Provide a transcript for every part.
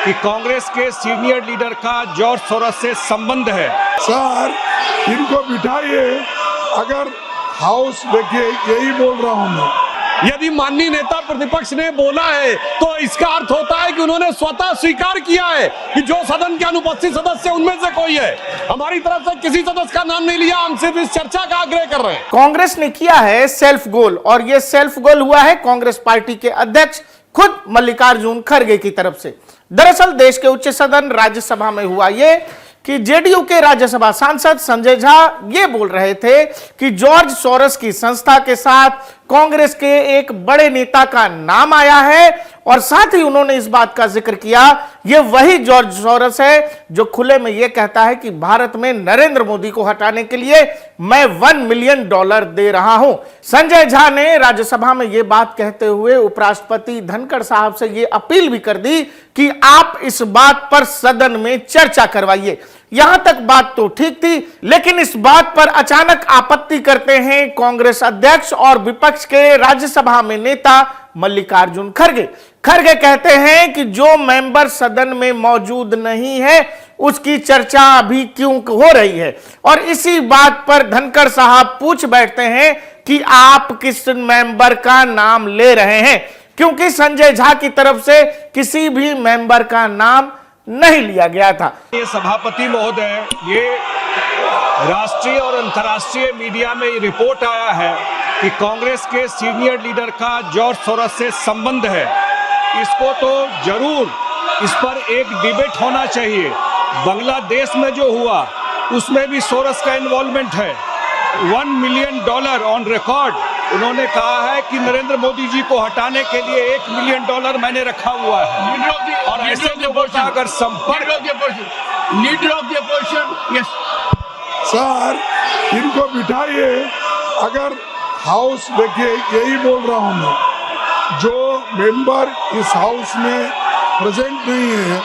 कि कांग्रेस के senior leader का जॉर्ज सोरोस से संबंध है। सर, इनको बिठाइए। अगर हाउस देखिए, यही बोल रहा हूं मैं। यदि माननीय नेता प्रतिपक्ष ने बोला है तो इसका अर्थ होता है कि उन्होंने स्वतः स्वीकार किया है कि जो सदन के अनुपस्थित सदस्य उनमें से कोई है। हमारी तरफ से किसी सदस्य का नाम नहीं लिया, हम सिर्फ इस चर्चा का आग्रह कर रहे हैं। कांग्रेस ने किया है सेल्फ गोल, और यह सेल्फ गोल हुआ है कांग्रेस पार्टी के अध्यक्ष खुद मल्लिकार्जुन खड़गे की तरफ से। दरअसल देश के उच्च सदन राज्यसभा में हुआ ये कि जेडीयू के राज्यसभा सांसद संजय झा ये बोल रहे थे कि जॉर्ज सोरोस की संस्था के साथ कांग्रेस के एक बड़े नेता का नाम आया है, और साथ ही उन्होंने इस बात का जिक्र किया ये वही जॉर्ज सोरोस है जो खुले में यह कहता है कि भारत में नरेंद्र मोदी को हटाने के लिए मैं $1 मिलियन दे रहा हूं। संजय झा ने राज्यसभा में यह बात कहते हुए उपराष्ट्रपति धनखड़ साहब से यह अपील भी कर दी कि आप इस बात पर सदन में चर्चा करवाइए। यहां तक बात तो ठीक थी, लेकिन इस बात पर अचानक आपत्ति करते हैं कांग्रेस अध्यक्ष और विपक्ष के राज्यसभा में नेता मल्लिकार्जुन खड़गे। खड़गे कहते हैं कि जो मेंबर सदन में मौजूद नहीं है उसकी चर्चा अभी क्यों हो रही है, और इसी बात पर धनखड़ साहब पूछ बैठते हैं कि आप किस मेंबर का नाम ले रहे हैं, क्योंकि संजय झा की तरफ से किसी भी मेंबर का नाम नहीं लिया गया था। ये सभापति महोदय, ये राष्ट्रीय और अंतर्राष्ट्रीय मीडिया में ये रिपोर्ट आया है कि कांग्रेस के सीनियर लीडर का जॉर्ज सोरोस से संबंध है। इसको तो जरूर इस पर एक डिबेट होना चाहिए। बांग्लादेश में जो हुआ उसमें भी सोरोस का इन्वॉल्वमेंट है। $1 मिलियन ऑन रिकॉर्ड उन्होंने कहा है कि नरेंद्र मोदी जी को हटाने के लिए $1 मिलियन मैंने रखा हुआ है। और ऐसे लोगों का अगर संपर्क सर, इनको बिठाइए। अगर हाउस देखिए, यही बोल रहा हूं मैं। जो मेंबर इस हाउस में प्रेजेंट नहीं है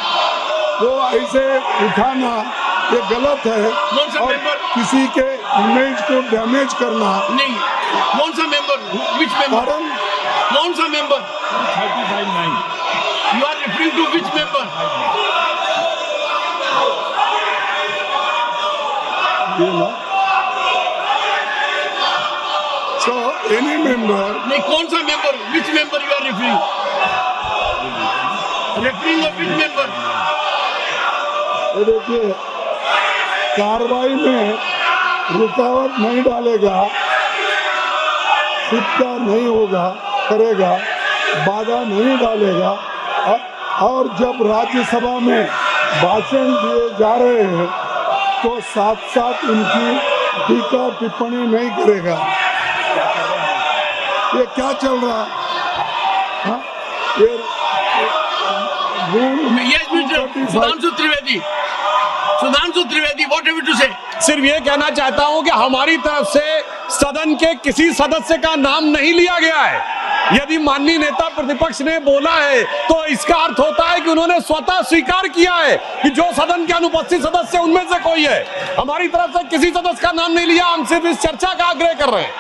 वो ऐसे उठाना ये गलत है, और किसी के इमेज को डैमेज करना नहीं। कौन सा मेंबर? Which member? कौन सा member? 35(9). You are referring to which member? So any member, नहीं, कौन सा member? Which member you are referring? Referring of which member? ये देखिए, कार्रवाई में रुकावट नहीं डालेगा, सिक्का नहीं होगा, करेगा, बाधा नहीं डालेगा, और जब राज्यसभा में भाषण दिए जा रहे हैं तो साथ साथ उनकी टीका टिप्पणी नहीं करेगा। ये क्या चल रहा है? हाँ? ये Yes, Mr. Sudhanshu Trivedi, what have you to say? सिर्फ ये कहना चाहता हूं कि हमारी तरफ से सदन के किसी सदस्य का नाम नहीं लिया गया है। यदि माननीय नेता प्रतिपक्ष ने बोला है तो इसका अर्थ होता है कि उन्होंने स्वतः स्वीकार किया है कि जो सदन के अनुपस्थित सदस्य उनमें से कोई है। हमारी तरफ से किसी सदस्य का नाम नहीं लिया, हम सिर्फ इस चर्चा का आग्रह कर रहे हैं।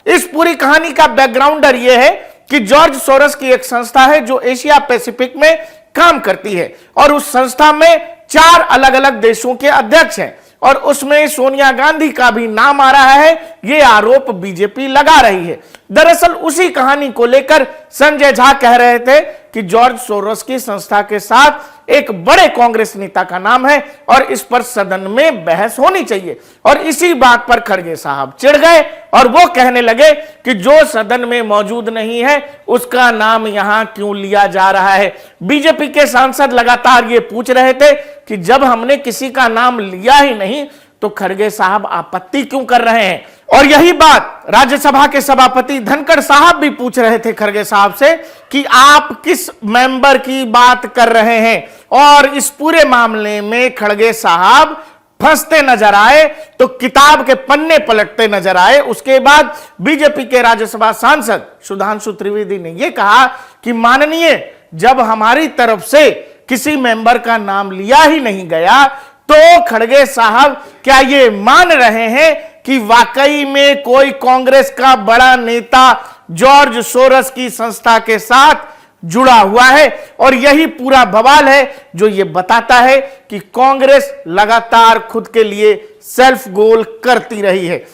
इस पूरी कहानी का बैकग्राउंडर यह है कि जॉर्ज सोरोस की एक संस्था है जो एशिया पैसिफिक में काम करती है, और उस संस्था में 4 अलग अलग देशों के अध्यक्ष हैं, और उसमें सोनिया गांधी का भी नाम आ रहा है। यह आरोप बीजेपी लगा रही है। दरअसल उसी कहानी को लेकर संजय झा कह रहे थे कि जॉर्ज सोरोस की संस्था के साथ एक बड़े कांग्रेस नेता का नाम है और इस पर सदन में बहस होनी चाहिए, और इसी बात पर खड़गे साहब चिढ़ गए और वो कहने लगे कि जो सदन में मौजूद नहीं है उसका नाम यहां क्यों लिया जा रहा है। बीजेपी के सांसद लगातार ये पूछ रहे थे कि जब हमने किसी का नाम लिया ही नहीं तो खड़गे साहब आपत्ति क्यों कर रहे हैं। और यही बात राज्यसभा के सभापति धनखड़ साहब भी पूछ रहे थे खड़गे साहब से कि आप किस मेंबर की बात कर रहे हैं, और इस पूरे मामले में खड़गे साहब फंसते नजर आए तो किताब के पन्ने पलटते नजर आए। उसके बाद बीजेपी के राज्यसभा सांसद सुधांशु त्रिवेदी ने यह कहा कि माननीय, जब हमारी तरफ से किसी मेंबर का नाम लिया ही नहीं गया तो खड़गे साहब क्या ये मान रहे हैं कि वाकई में कोई कांग्रेस का बड़ा नेता जॉर्ज सोरोस की संस्था के साथ जुड़ा हुआ है। और यही पूरा बवाल है जो ये बताता है कि कांग्रेस लगातार खुद के लिए सेल्फ गोल करती रही है।